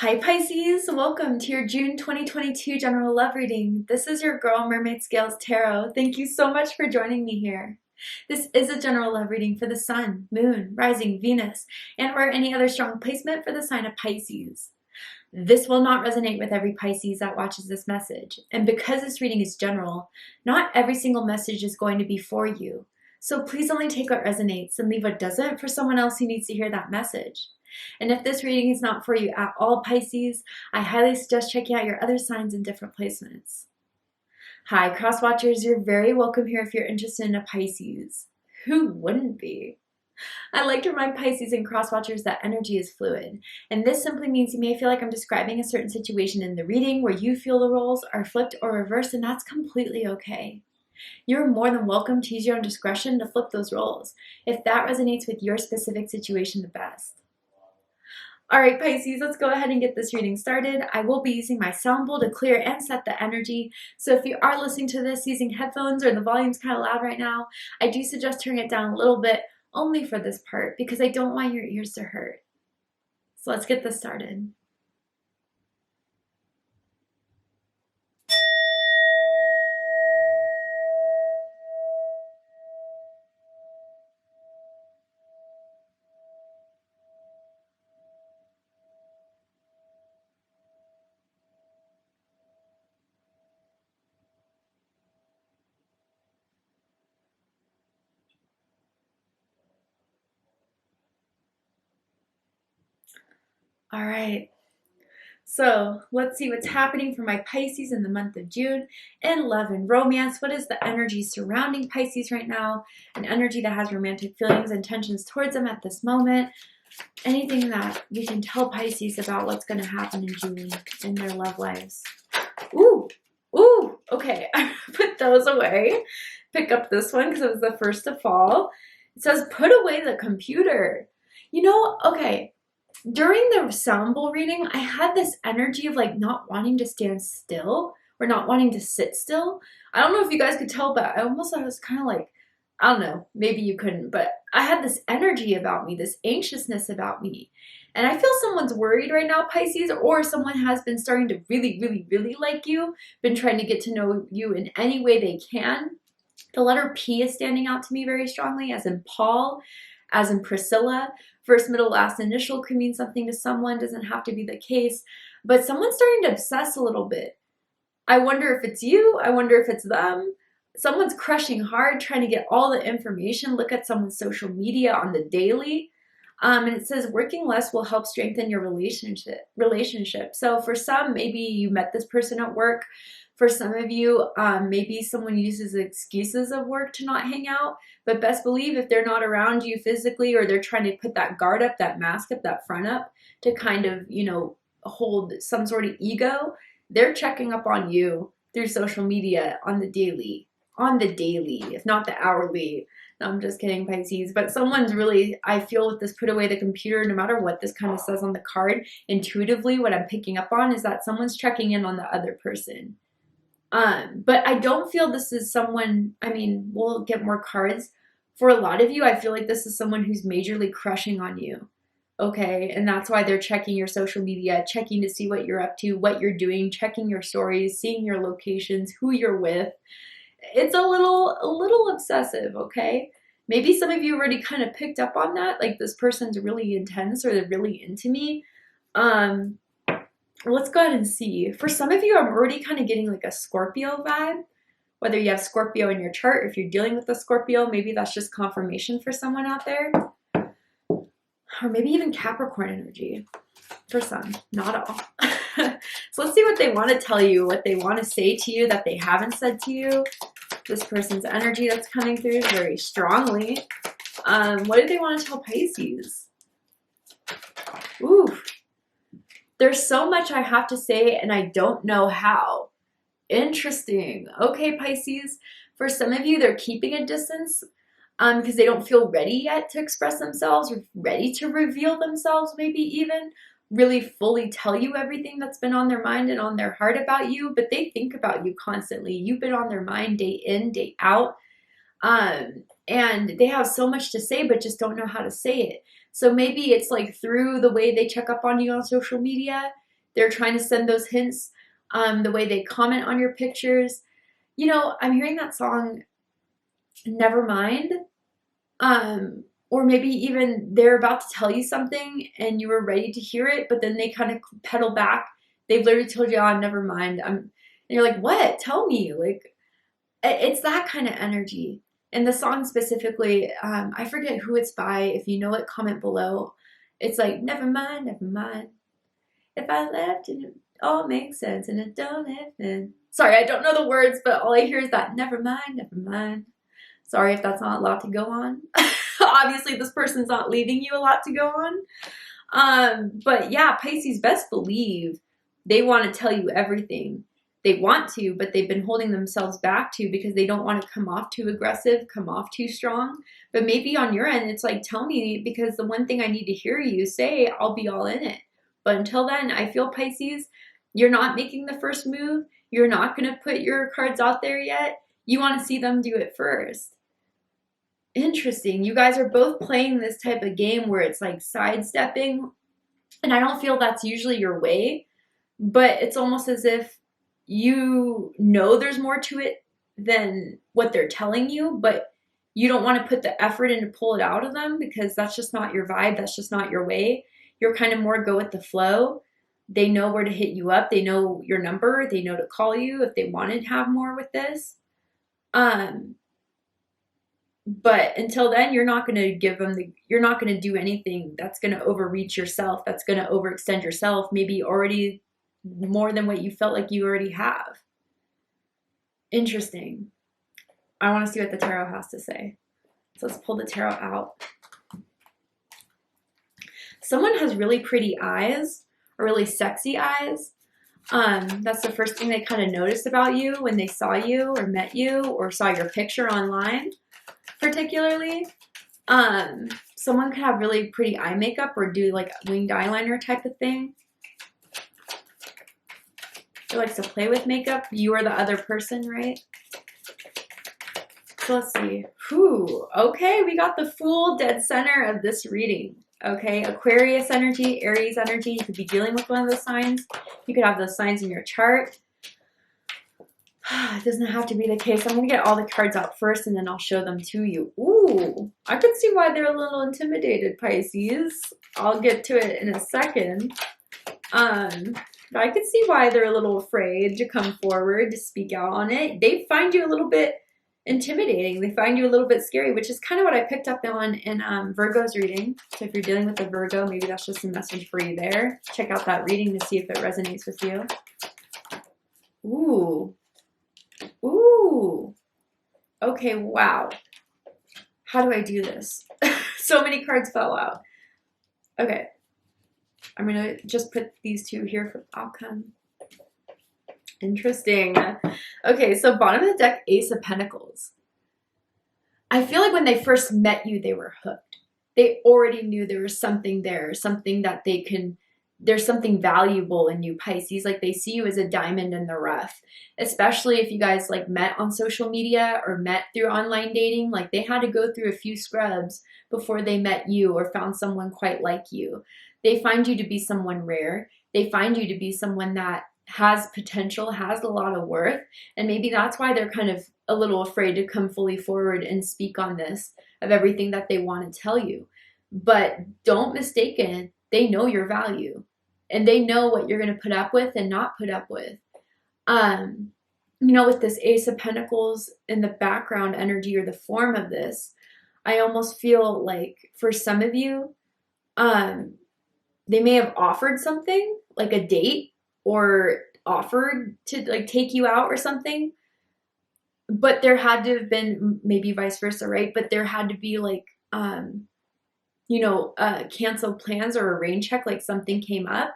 Hi Pisces, welcome to your June 2022 general love reading. This is your girl Mermaid Scales Tarot. Thank you so much for joining me here. This is a general love reading for the Sun, Moon, Rising, Venus, and or any other strong placement for the sign of Pisces. This will not resonate with every Pisces that watches this message, and because this reading is general, not every single message is going to be for you. So please only take what resonates and leave what doesn't for someone else who needs to hear that message. And if this reading is not for you at all, Pisces, I highly suggest checking out your other signs and different placements. Hi, cross watchers, you're very welcome here if you're interested in a Pisces. Who wouldn't be? I like to remind Pisces and cross watchers that energy is fluid, and this simply means you may feel like I'm describing a certain situation in the reading where you feel the roles are flipped or reversed, and that's completely okay. You're more than welcome to use your own discretion to flip those roles, if that resonates with your specific situation the best. All right, Pisces, let's go ahead and get this reading started. I will be using my sound bowl to clear and set the energy. So if you are listening to this using headphones or the volume's kind of loud right now, I do suggest turning it down a little bit only for this part because I don't want your ears to hurt. So let's get this started. All right, so let's see what's happening for my Pisces in the month of June. In love and romance, what is the energy surrounding Pisces right now? An energy that has romantic feelings and tensions towards them at this moment. Anything that we can tell Pisces about what's going to happen in June in their love lives. Ooh, okay, I put those away. Pick up this one because it was the first to fall. It says, put away the computer. You know, okay, during the sound bowl reading, I had this energy of like not wanting to stand still or not wanting to sit still. I don't know if you guys could tell, but I was kind of like, I don't know, maybe you couldn't, but I had this energy about me, this anxiousness about me. And I feel someone's worried right now, Pisces, or someone has been starting to really like you, been trying to get to know you in any way they can. The letter P is standing out to me very strongly, as in Paul, as in Priscilla. First, middle, last initial could mean something to someone, doesn't have to be the case, but someone's starting to obsess a little bit. I wonder if it's you, I wonder if it's them. Someone's crushing hard, trying to get all the information. Look at someone's social media on the daily. And it says working less will help strengthen your relationship. So for some, maybe you met this person at work. For some of you, maybe someone uses excuses of work to not hang out. But best believe if they're not around you physically, or they're trying to put that guard up, that mask up, that front up to kind of, you know, hold some sort of ego, they're checking up on you through social media on the daily, if not the hourly. No, I'm just kidding, Pisces. But someone's really, I feel with this put away the computer, no matter what this kind of says on the card, intuitively what I'm picking up on is that someone's checking in on the other person. But I don't feel this is someone, I mean, we'll get more cards. For a lot of you, I feel like this is someone who's majorly crushing on you. Okay, and that's why they're checking your social media, checking to see what you're up to, what you're doing, checking your stories, seeing your locations, who you're with. It's a little obsessive, okay? Maybe some of you already kind of picked up on that, like this person's really intense or they're really into me. Let's go ahead and see. For some of you, I'm already kind of getting like a Scorpio vibe. Whether you have Scorpio in your chart, if you're dealing with a Scorpio, maybe that's just confirmation for someone out there. Or maybe even Capricorn energy for some, not all. So let's see what they want to tell you, what they want to say to you that they haven't said to you. This person's energy that's coming through very strongly. What do they want to tell Pisces? Ooh, there's so much I have to say and I don't know how. Interesting. Okay, Pisces. For some of you, they're keeping a distance because they don't feel ready yet to express themselves or ready to reveal themselves, maybe even really fully tell you everything that's been on their mind and on their heart about you, but they think about you constantly. You've been on their mind day in, day out. And they have so much to say, but just don't know how to say it. So maybe it's like through the way they check up on you on social media, They're trying to send those hints, the way they comment on your pictures. You know, I'm hearing that song, Nevermind. Or maybe even they're about to tell you something and you were ready to hear it, but then they kind of pedal back. They've literally told you, oh, never mind. And you're like, what? Tell me. Like, it's that kind of energy. And the song specifically, I forget who it's by. If you know it, comment below. It's like, never mind, never mind. If I left and it all makes sense and it don't happen. Sorry, I don't know the words, but all I hear is that, never mind, never mind. Sorry if that's not a lot to go on. Obviously, this person's not leaving you a lot to go on. But yeah, Pisces, best believe they want to tell you everything. They want to, but they've been holding themselves back to because they don't want to come off too aggressive, come off too strong. But maybe on your end, it's like, tell me, because the one thing I need to hear you say, I'll be all in it. But until then, I feel, Pisces, you're not making the first move. You're not going to put your cards out there yet. You want to see them do it first. Interesting. You guys are both playing this type of game where it's like sidestepping. And I don't feel that's usually your way. But it's almost as if you know there's more to it than what they're telling you. But you don't want to put the effort in to pull it out of them because that's just not your vibe. That's just not your way. You're kind of more go with the flow. They know where to hit you up. They know your number. They know to call you if they want to have more with this. But until then, you're not going to give them you're not going to do anything that's going to overreach yourself. That's going to overextend yourself. Maybe already more than what you felt like you already have. Interesting. I want to see what the tarot has to say. So let's pull the tarot out. Someone has really pretty eyes, or really sexy eyes. That's the first thing they kind of noticed about you when they saw you or met you or saw your picture online, particularly. Someone could have really pretty eye makeup or do like winged eyeliner type of thing. Who likes to play with makeup. You are the other person, right? So let's see. Whew. Okay, we got the Fool dead center of this reading. Okay, Aquarius energy, Aries energy. You could be dealing with one of those signs. You could have those signs in your chart. It doesn't have to be the case. I'm going to get all the cards out first and then I'll show them to you. Ooh, I could see why they're a little intimidated, Pisces. I'll get to it in a second. But I could see why they're a little afraid to come forward to speak out on it. They find you a little bit intimidating. They find you a little bit scary, which is kind of what I picked up on in Virgo's reading. So if you're dealing with a Virgo, maybe that's just a message for you there. Check out that reading to see if it resonates with you. Ooh. Ooh. Okay, wow. How do I do this? So many cards fell out. Okay. I'm going to just put these two here for outcome. Interesting. Okay, so bottom of the deck, Ace of Pentacles. I feel like when they first met you, they were hooked. They already knew there was something there, something that they can, there's something valuable in you, Pisces. Like they see you as a diamond in the rough, especially if you guys like met on social media or met through online dating. Like they had to go through a few scrubs before they met you or found someone quite like you. They find you to be someone rare. They find you to be someone that has potential, has a lot of worth. And maybe that's why they're kind of a little afraid to come fully forward and speak on this, of everything that they want to tell you. But don't mistake it. They know your value and they know what you're going to put up with and not put up with. You know, with this Ace of Pentacles in the background energy or the form of this, I almost feel like for some of you, they may have offered something like a date or offered to like take you out or something, but there had to have been, maybe vice versa, right? But there had to be like, you know, canceled plans or a rain check, like something came up.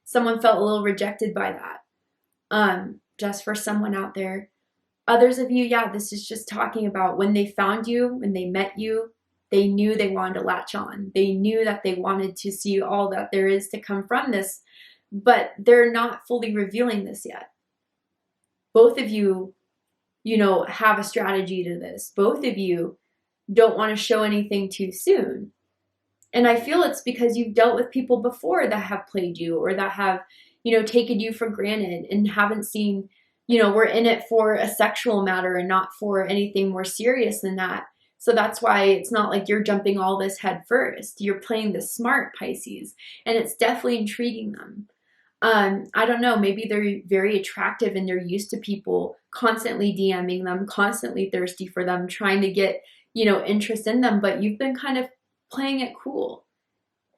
Someone felt a little rejected by that. Just for someone out there. Others of you, yeah, this is just talking about when they found you, when they met you, they knew they wanted to latch on. They knew that they wanted to see all that there is to come from this, but they're not fully revealing this yet. Both of you, you know, have a strategy to this. Both of you don't want to show anything too soon. And I feel it's because you've dealt with people before that have played you or that have, you know, taken you for granted and haven't seen, you know, we're in it for a sexual matter and not for anything more serious than that. So that's why it's not like you're jumping all this head first. You're playing the smart, Pisces, and it's definitely intriguing them. I don't know, maybe they're very attractive and they're used to people constantly DMing them, constantly thirsty for them, trying to get, you know, interest in them, but you've been kind of playing it cool.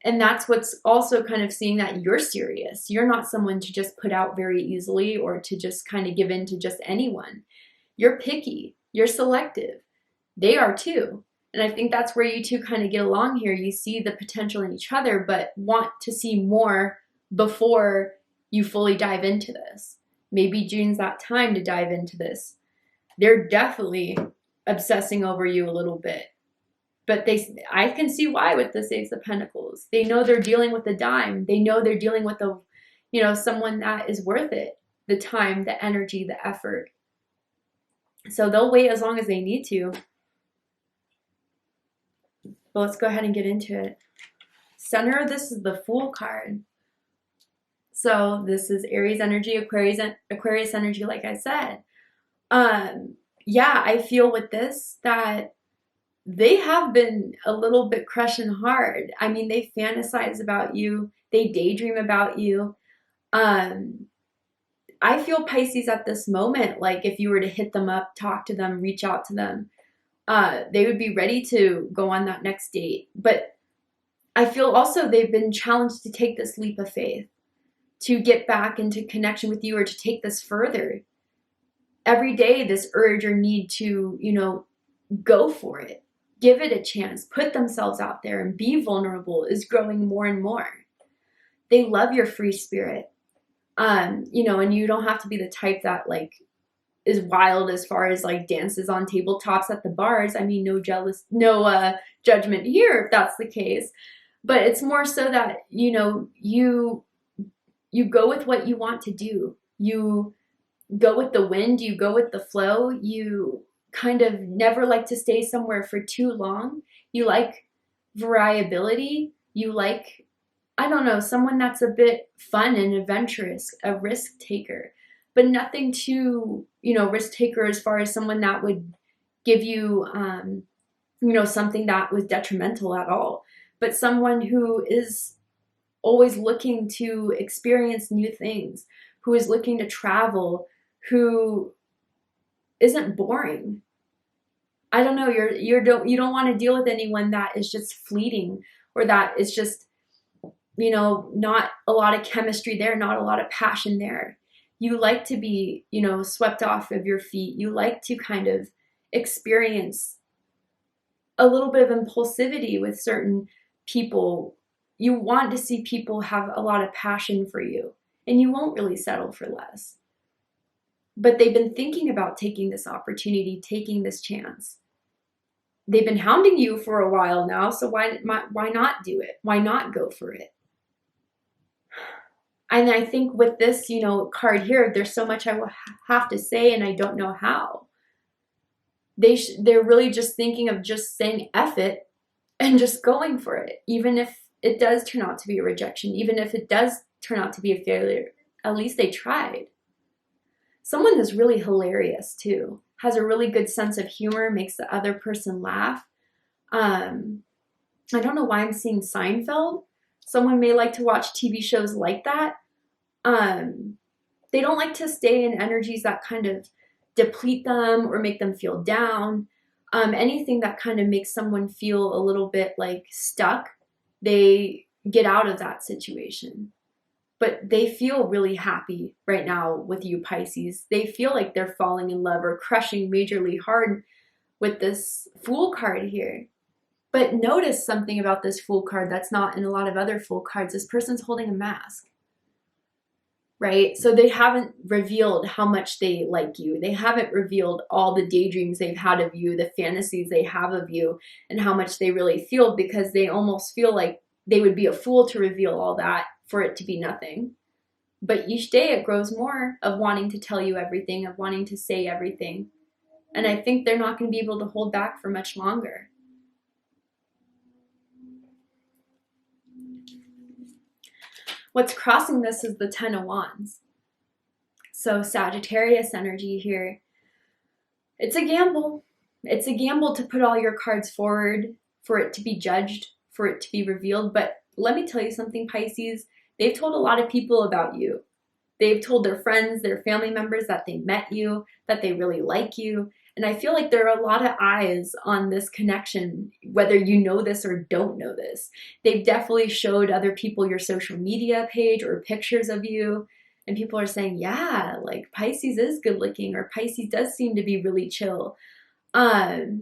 And that's what's also kind of seeing that you're serious. You're not someone to just put out very easily or to just kind of give in to just anyone. You're picky, you're selective. They are too. And I think that's where you two kind of get along here. You see the potential in each other, but want to see more before you fully dive into this. Maybe June's that time to dive into this. They're definitely obsessing over you a little bit. But I can see why with the Ace of Pentacles. They know they're dealing with a dime. They know they're dealing with a, you know, someone that is worth it. The time, the energy, the effort. So they'll wait as long as they need to. But let's go ahead and get into it. Center, this is the Fool card. So this is Aries energy, Aquarius energy, like I said. Yeah, I feel with this that they have been a little bit crushing hard. I mean, they fantasize about you. They daydream about you. I feel Pisces at this moment, like if you were to hit them up, talk to them, reach out to them, they would be ready to go on that next date. But I feel also they've been challenged to take this leap of faith, to get back into connection with you or to take this further. Every day, this urge or need to, you know, go for it, give it a chance, put themselves out there and be vulnerable is growing more and more. They love your free spirit. You know, and you don't have to be the type that like is wild as far as like dances on tabletops at the bars. I mean, no judgment here if that's the case, but it's more so that, you know, you go with what you want to do. You go with the wind, you go with the flow. You kind of never like to stay somewhere for too long. You like variability. You like, I don't know, someone that's a bit fun and adventurous, a risk taker, but nothing too, you know, risk taker as far as someone that would give you, you know, something that was detrimental at all, but someone who is always looking to experience new things, who is looking to travel, who isn't boring. I don't know, you don't want to deal with anyone that is just fleeting or that is just, you know, not a lot of chemistry there, not a lot of passion there. You like to be, you know, swept off of your feet. You like to kind of experience a little bit of impulsivity with certain people. You want to see people have a lot of passion for you, and you won't really settle for less. But they've been thinking about taking this opportunity, taking this chance. They've been hounding you for a while now, so why not do it? Why not go for it? And I think with this, you know, card here, there's so much I will have to say, and I don't know how. They're really just thinking of just saying F it and just going for it, even if it does turn out to be a rejection, even if it does turn out to be a failure. At least they tried. Someone that's really hilarious too, has a really good sense of humor, makes the other person laugh. I don't know why I'm seeing Seinfeld. Someone may like to watch TV shows like that. They don't like to stay in energies that kind of deplete them or make them feel down. Anything that kind of makes someone feel a little bit like stuck, they get out of that situation. But they feel really happy right now with you, Pisces. They feel like they're falling in love or crushing majorly hard with this Fool card here. But notice something about this Fool card that's not in a lot of other Fool cards. This person's holding a mask, right? So they haven't revealed how much they like you. They haven't revealed all the daydreams they've had of you, the fantasies they have of you, and how much they really feel, because they almost feel like they would be a fool to reveal all that for it to be nothing. But each day it grows more of wanting to tell you everything, of wanting to say everything. And I think they're not going to be able to hold back for much longer. What's crossing this is the Ten of Wands. So Sagittarius energy here. It's a gamble. It's a gamble to put all your cards forward, for it to be judged, for it to be revealed. But let me tell you something, Pisces. They've told a lot of people about you. They've told their friends, their family members that they met you, that they really like you. And I feel like there are a lot of eyes on this connection, whether you know this or don't know this. They've definitely showed other people your social media page or pictures of you. And people are saying, yeah, like Pisces is good looking, or Pisces does seem to be really chill. But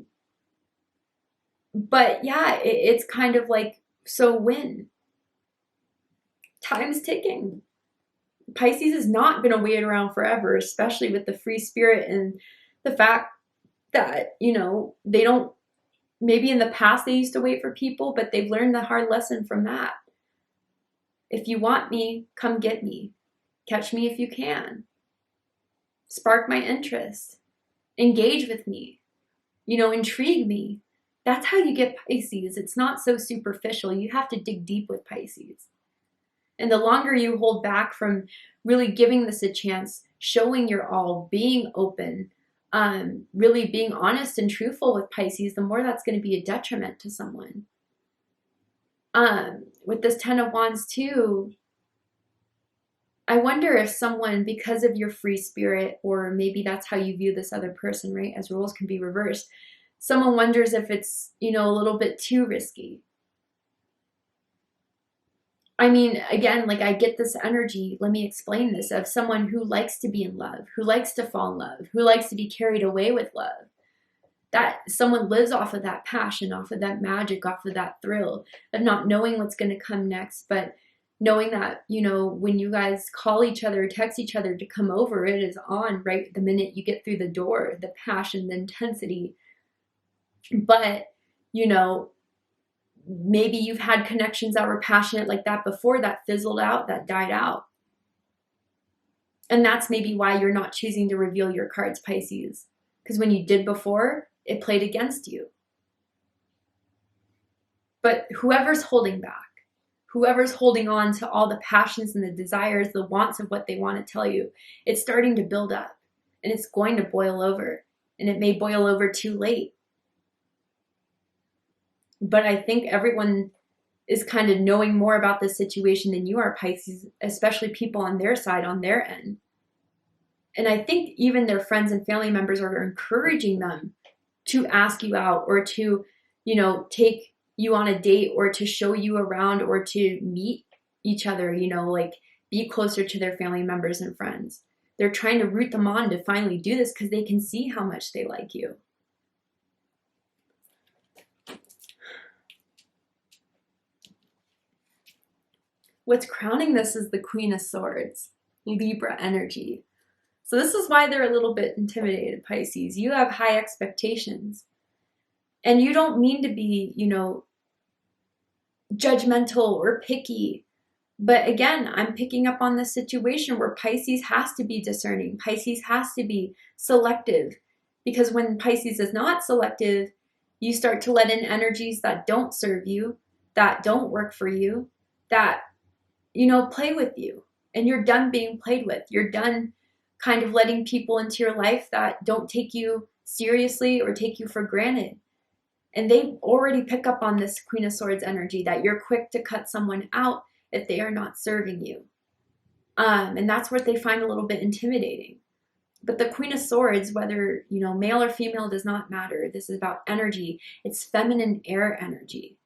yeah, it's kind of like, so when? Time's ticking. Pisces is not going to wait around forever, especially with the free spirit and the fact that, you know, they don't, maybe in the past they used to wait for people, but they've learned the hard lesson from that. If you want me, come get me. Catch me if you can. Spark my interest. Engage with me. You know, intrigue me. That's how you get Pisces. It's not so superficial. You have to dig deep with Pisces. And the longer you hold back from really giving this a chance, showing your all, being open, really being honest and truthful with Pisces, the more that's going to be a detriment to someone. With this Ten of Wands too, I wonder if someone, because of your free spirit, or maybe that's how you view this other person, right? As roles can be reversed. Someone wonders if it's, you know, a little bit too risky. I mean, again, like I get this energy, let me explain this, of someone who likes to be in love, who likes to fall in love, who likes to be carried away with love. That someone lives off of that passion, off of that magic, off of that thrill of not knowing what's going to come next, but knowing that, you know, when you guys call each other, text each other to come over, it is on right the minute you get through the door, the passion, the intensity. But, you know, maybe you've had connections that were passionate like that before, that fizzled out, that died out. And that's maybe why you're not choosing to reveal your cards, Pisces. Because when you did before, it played against you. But whoever's holding back, whoever's holding on to all the passions and the desires, the wants of what they want to tell you, it's starting to build up. And it's going to boil over. And it may boil over too late. But I think everyone is kind of knowing more about this situation than you are, Pisces, especially people on their side, on their end. And I think even their friends and family members are encouraging them to ask you out, or to, you know, take you on a date, or to show you around, or to meet each other, you know, like be closer to their family members and friends. They're trying to root them on to finally do this because they can see how much they like you. What's crowning this is the Queen of Swords, Libra energy. So this is why they're a little bit intimidated, Pisces. You have high expectations. And you don't mean to be, you know, judgmental or picky. But again, I'm picking up on this situation where Pisces has to be discerning. Pisces has to be selective. Because when Pisces is not selective, you start to let in energies that don't serve you, that don't work for you, that, you know, play with you. And you're done being played with. You're done kind of letting people into your life that don't take you seriously or take you for granted. And they already pick up on this Queen of Swords energy, that you're quick to cut someone out if they are not serving you. And that's what they find a little bit intimidating. But the Queen of Swords, whether, you know, male or female, does not matter. This is about energy. It's feminine air energy.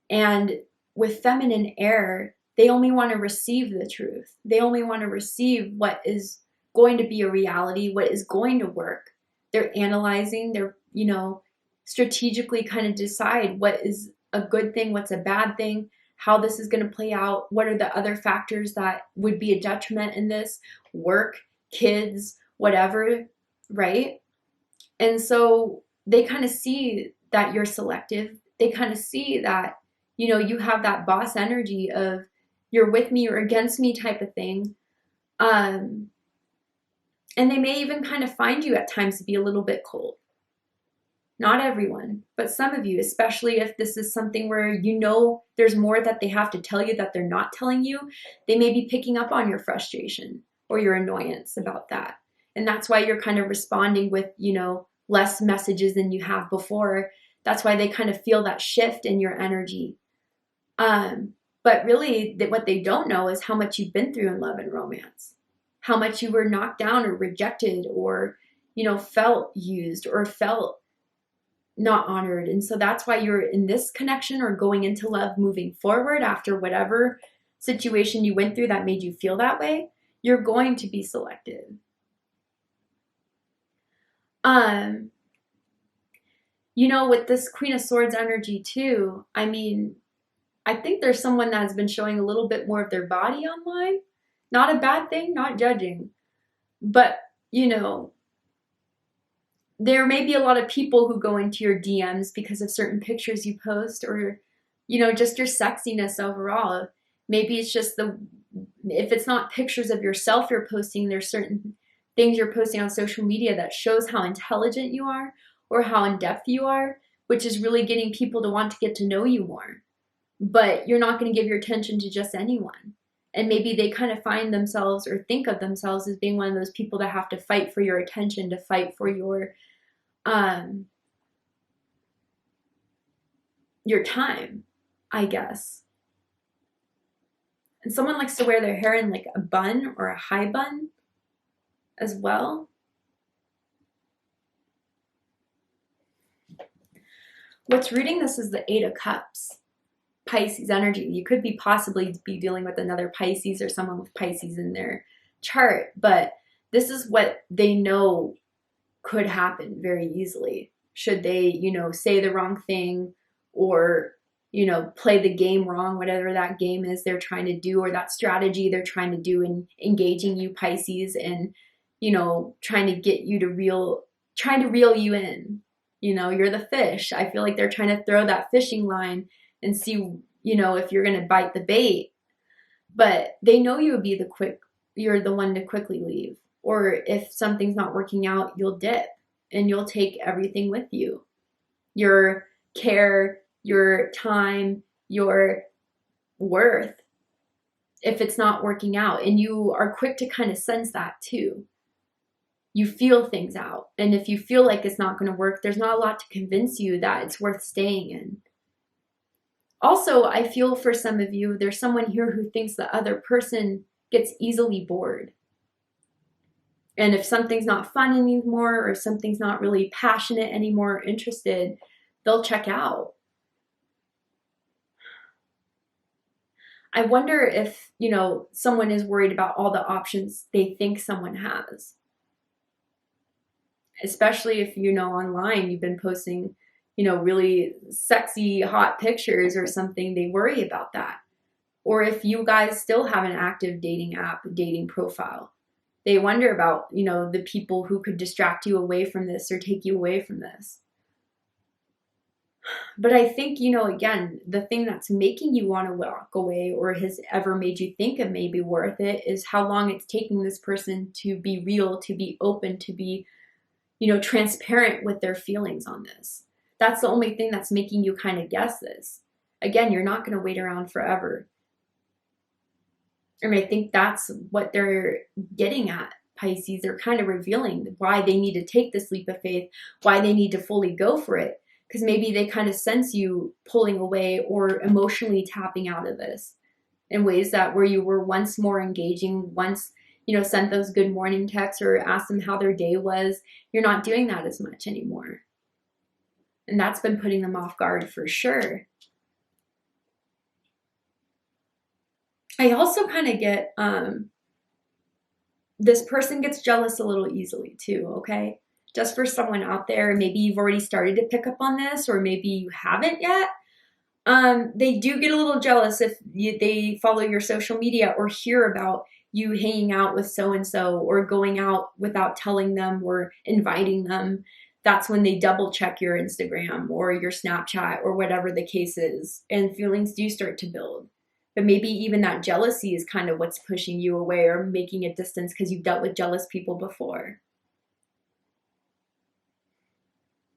And with feminine air, they only want to receive the truth. They only want to receive what is going to be a reality, what is going to work. They're analyzing, they're, you know, strategically kind of decide what is a good thing, what's a bad thing, how this is going to play out, what are the other factors that would be a detriment in this, work, kids, whatever, right? And so they kind of see that you're selective. They kind of see that, you know, you have that boss energy of you're with me or against me type of thing. And they may even kind of find you at times to be a little bit cold. Not everyone, but some of you, especially if this is something where you know there's more that they have to tell you that they're not telling you, they may be picking up on your frustration or your annoyance about that. And that's why you're kind of responding with, less messages than you have before. That's why they kind of feel that shift in your energy. But really, what they don't know is how much you've been through in love and romance, how much you were knocked down or rejected or, felt used or felt not honored. And so that's why you're in this connection or going into love moving forward after whatever situation you went through that made you feel that way. You're going to be selective. With this Queen of Swords energy too, I think there's someone that has been showing a little bit more of their body online. Not a bad thing, not judging. But, there may be a lot of people who go into your DMs because of certain pictures you post or, just your sexiness overall. Maybe it's just if it's not pictures of yourself you're posting, there's certain things you're posting on social media that shows how intelligent you are or how in-depth you are, which is really getting people to want to get to know you more. But you're not going to give your attention to just anyone. And maybe they kind of find themselves or think of themselves as being one of those people that have to fight for your attention, to fight for your time, I guess. And someone likes to wear their hair in like a bun or a high bun as well. What's rooting this is the Eight of Cups. Pisces energy. You could possibly be dealing with another Pisces or someone with Pisces in their chart, but this is what they know could happen very easily should they, say the wrong thing or, play the game wrong, whatever that game is they're trying to do or that strategy they're trying to do in engaging you Pisces and, trying to get you to reel you in. You're the fish. I feel like they're trying to throw that fishing line and see, if you're going to bite the bait. But they know you're the one to quickly leave. Or if something's not working out, you'll dip and you'll take everything with you. Your care, your time, your worth, if it's not working out. And you are quick to kind of sense that too. You feel things out. And if you feel like it's not going to work, there's not a lot to convince you that it's worth staying in. Also, I feel for some of you, there's someone here who thinks the other person gets easily bored. And if something's not fun anymore or something's not really passionate anymore or interested, they'll check out. I wonder if, someone is worried about all the options they think someone has. Especially if, online you've been posting, really sexy, hot pictures or something, they worry about that. Or if you guys still have an active dating app, dating profile, they wonder about, the people who could distract you away from this or take you away from this. But I think, again, the thing that's making you want to walk away or has ever made you think it may be worth it is how long it's taking this person to be real, to be open, to be, transparent with their feelings on this. That's the only thing that's making you kind of guess this. Again, you're not going to wait around forever. And I think that's what they're getting at, Pisces. They're kind of revealing why they need to take this leap of faith, why they need to fully go for it. Because maybe they kind of sense you pulling away or emotionally tapping out of this in ways that where you were once more engaging, once, sent those good morning texts or asked them how their day was. You're not doing that as much anymore. And that's been putting them off guard for sure. I also kind of get, this person gets jealous a little easily too, okay? Just for someone out there, maybe you've already started to pick up on this or maybe you haven't yet. They do get a little jealous if they follow your social media or hear about you hanging out with so-and-so or going out without telling them or inviting them. That's when they double check your Instagram or your Snapchat or whatever the case is. And feelings do start to build. But maybe even that jealousy is kind of what's pushing you away or making a distance because you've dealt with jealous people before.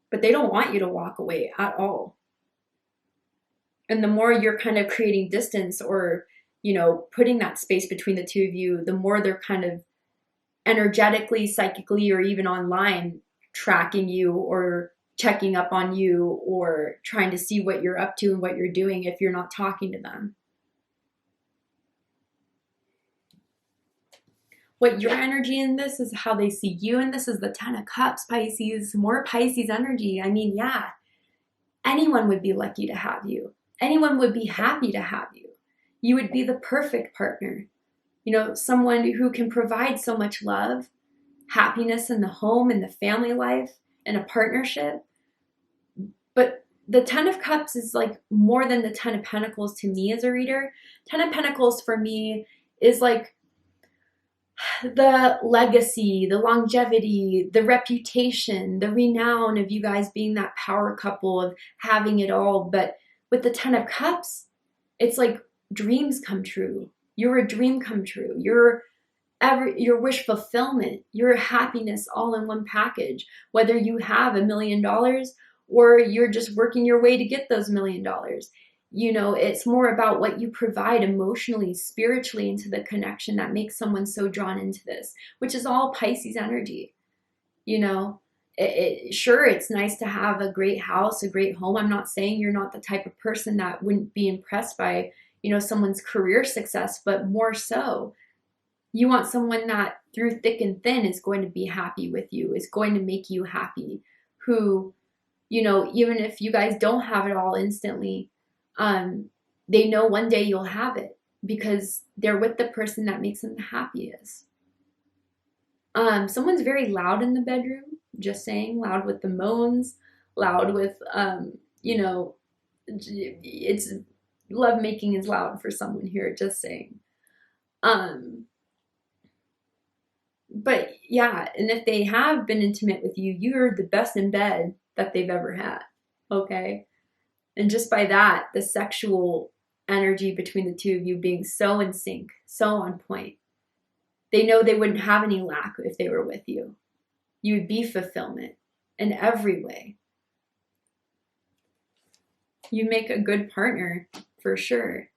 but they don't want you to walk away at all. And the more you're kind of creating distance or, you know, putting that space between the two of you, the more they're kind of energetically, psychically, or even online tracking you or checking up on you or trying to see what you're up to and what you're doing if you're not talking to them. What your energy in this is how they see you, and this is the 10 of Cups, Pisces, more Pisces energy. I mean, yeah, anyone would be lucky to have you. Anyone would be happy to have you. You would be the perfect partner. You know, someone who can provide so much love, happiness in the home and the family life and a partnership. But the 10 of Cups is like more than the 10 of Pentacles to me as a reader. 10 of Pentacles for me is like the legacy, the longevity, the reputation, the renown of you guys being that power couple of having it all. But with the 10 of Cups, it's like dreams come true. You're a dream come true. Your wish fulfillment, your happiness all in one package. Whether you have $1 million or you're just working your way to get those $1 million. You know, it's more about what you provide emotionally, spiritually into the connection that makes someone so drawn into this, which is all Pisces energy. You know, sure, it's nice to have a great house, a great home. I'm not saying you're not the type of person that wouldn't be impressed by, you know, someone's career success, but more so, you want someone that through thick and thin is going to be happy with you, is going to make you happy, who, you know, even if you guys don't have it all instantly, they know one day you'll have it because they're with the person that makes them the happiest. Someone's very loud in the bedroom, just saying, loud with the moans, loud with, you know, it's love making is loud for someone here, just saying. But yeah, and if they have been intimate with you, you're the best in bed that they've ever had, okay? And just by that, the sexual energy between the two of you being so in sync, so on point, they know they wouldn't have any lack if they were with you. You would be fulfillment in every way. You make a good partner, for sure.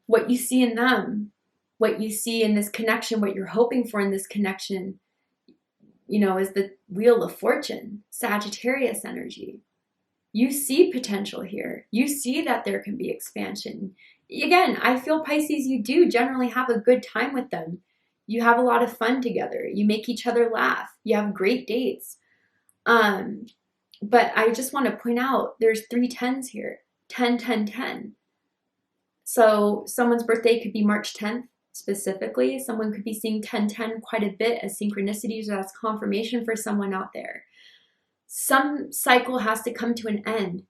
What you see in them, what you see in this connection, what you're hoping for in this connection, you know, is the Wheel of Fortune, Sagittarius energy. You see potential here. You see that there can be expansion. Again, I feel Pisces, you do generally have a good time with them. You have a lot of fun together. You make each other laugh. You have great dates. But I just want to point out there's 3 10s here. 10, 10, 10. So someone's birthday could be March 10th specifically. Someone could be seeing 10, 10 quite a bit as synchronicities, or that's confirmation for someone out there. Some cycle has to come to an end.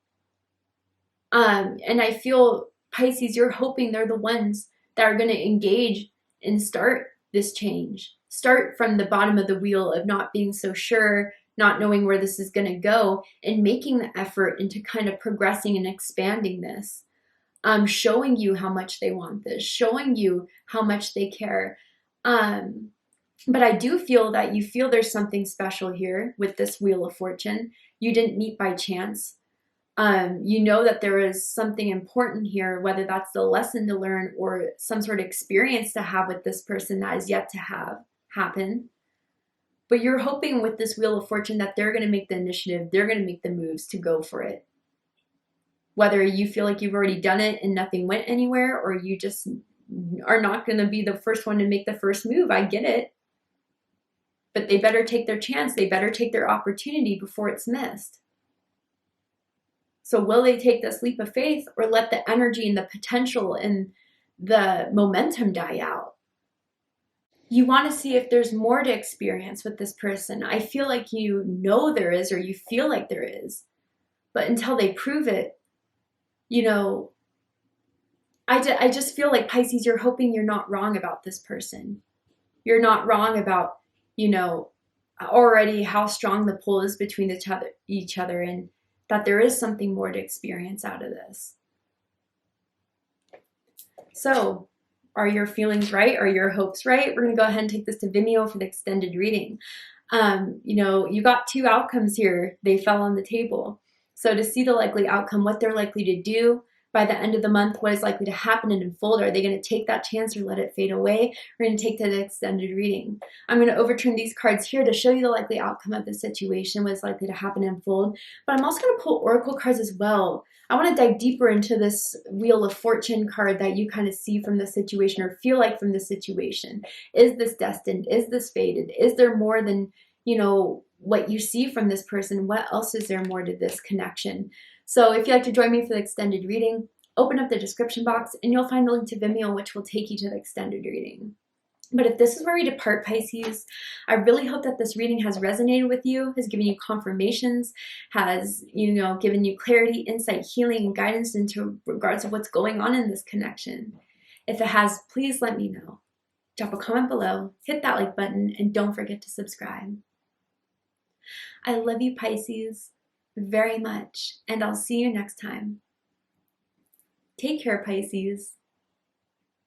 And I feel Pisces, you're hoping they're the ones that are going to engage and start this change. Start from the bottom of the wheel of not being so sure, not knowing where this is going to go, and making the effort into kind of progressing and expanding this. Showing you how much they want this, showing you how much they care. But I do feel that you feel there's something special here with this Wheel of Fortune. You didn't meet by chance. You know that there is something important here, whether that's the lesson to learn or some sort of experience to have with this person that is yet to have happen. But you're hoping with this Wheel of Fortune that they're going to make the initiative, they're going to make the moves to go for it. Whether you feel like you've already done it and nothing went anywhere, or you just are not going to be the first one to make the first move, I get it. But they better take their chance. They better take their opportunity before it's missed. So will they take this leap of faith, or let the energy and the potential and the momentum die out? You want to see if there's more to experience with this person. I feel like you know there is, or you feel like there is. But until they prove it, you know, I just feel like Pisces, you're hoping you're not wrong about this person. You're not wrong about, you know, already how strong the pull is between each other, and that there is something more to experience out of this. So, are your feelings right? Are your hopes right? We're going to go ahead and take this to Vimeo for the extended reading. You know, you got two outcomes here. They fell on the table. So to see the likely outcome, what they're likely to do by the end of the month, what is likely to happen and unfold. Are they going to take that chance or let it fade away? We're going to take the extended reading. I'm going to overturn these cards here to show you the likely outcome of the situation, what is likely to happen and unfold. But I'm also going to pull oracle cards as well. I want to dive deeper into this Wheel of Fortune card that you kind of see from the situation or feel like from the situation. Is this destined? Is this fated? Is there more than, you know, what you see from this person? What else is there more to this connection? So if you'd like to join me for the extended reading, open up the description box and you'll find the link to Vimeo, which will take you to the extended reading. But if this is where we depart, Pisces, I really hope that this reading has resonated with you, has given you confirmations, has, you know, given you clarity, insight, healing, and guidance into regards of what's going on in this connection. If it has, please let me know. Drop a comment below, hit that like button, and don't forget to subscribe. I love you, Pisces, very much, and I'll see you next time. Take care, Pisces.